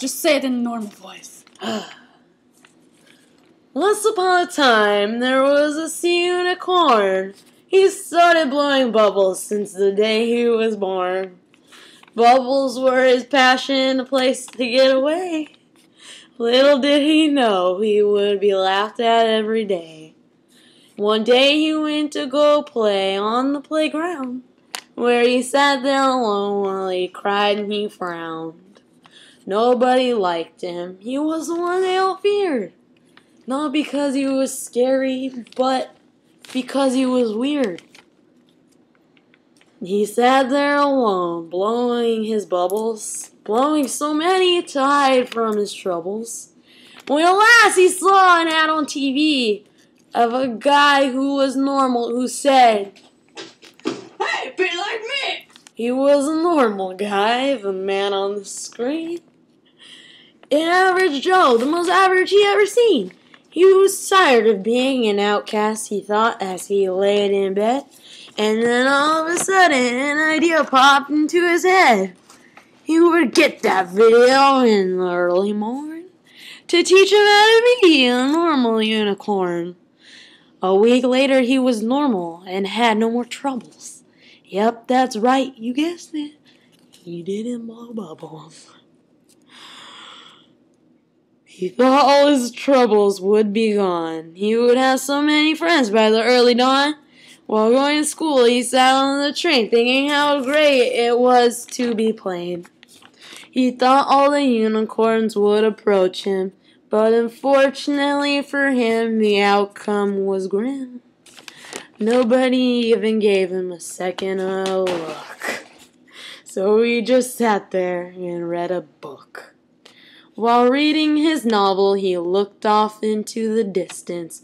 Just say it in a normal voice. Once upon a time, there was a sea unicorn. He started blowing bubbles since the day he was born. Bubbles were his passion, a place to get away. Little did he know he would be laughed at every day. One day he went to go play on the playground, where he sat there alone while he cried and he frowned. Nobody liked him. He was the one they all feared. Not because he was scary, but because he was weird. He sat there alone, blowing his bubbles, blowing so many to hide from his troubles. When at last he saw an ad on TV of a guy who was normal who said, Hey, be like me! he was a normal guy, the man on the screen. An average Joe, the most average he ever seen. He was tired of being an outcast, he thought as he laid in bed. And then all of a sudden, an idea popped into his head. He would get that video in the early morning to teach him how to be a normal unicorn. A week later, he was normal and had no more troubles. Yep, that's right, you guessed it. He didn't blow bubbles. He thought all his troubles would be gone. He would have so many friends by the early dawn. While going to school, he sat on the train thinking how great it was to be plain. He thought all the unicorns would approach him, but unfortunately for him, the outcome was grim. Nobody even gave him a second look. So he just sat there and read a book. While reading his novel, he looked off into the distance.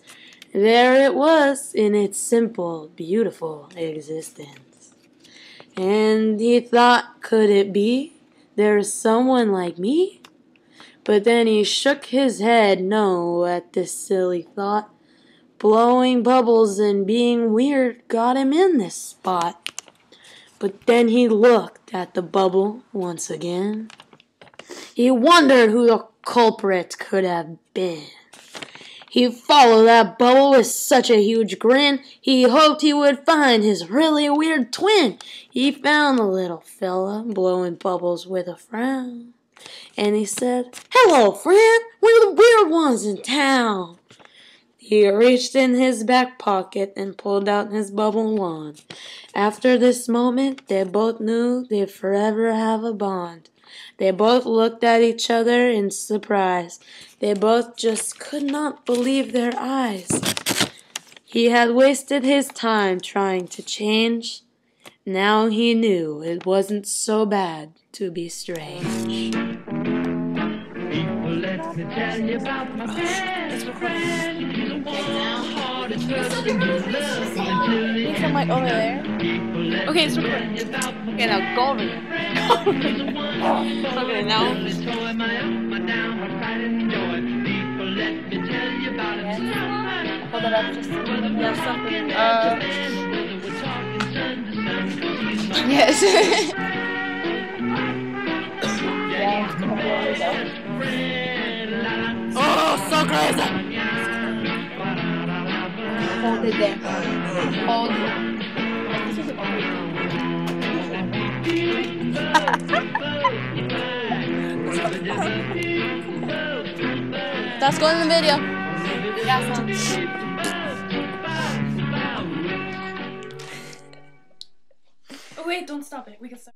There it was in its simple, beautiful existence. And he thought, could it be there's someone like me? But then he shook his head no at this silly thought. Blowing bubbles and being weird got him in this spot. But then he looked at the bubble once again. He wondered who the culprit could have been. He followed that bubble with such a huge grin. He hoped he would find his really weird twin. He found the little fella blowing bubbles with a frown. And he said, "Hello, friend. We're the weird ones in town." He reached in his back pocket and pulled out his bubble wand. After this moment, they both knew they'd forever have a bond. They both looked at each other in surprise. They both just could not believe their eyes. He had wasted his time trying to change. Now he knew it wasn't so bad to be strange. People, let me tell you about my best friend. He's the warm-hearted person who loves me till the Is the mic over there? Okay, it's recording. Okay, now go over there. Okay, now. Hold it up just a little bit. Something. Yes. Oh, so crazy! Hold it there. Hold it. That's going in the video. Yeah, Oh wait, don't stop it. We can start.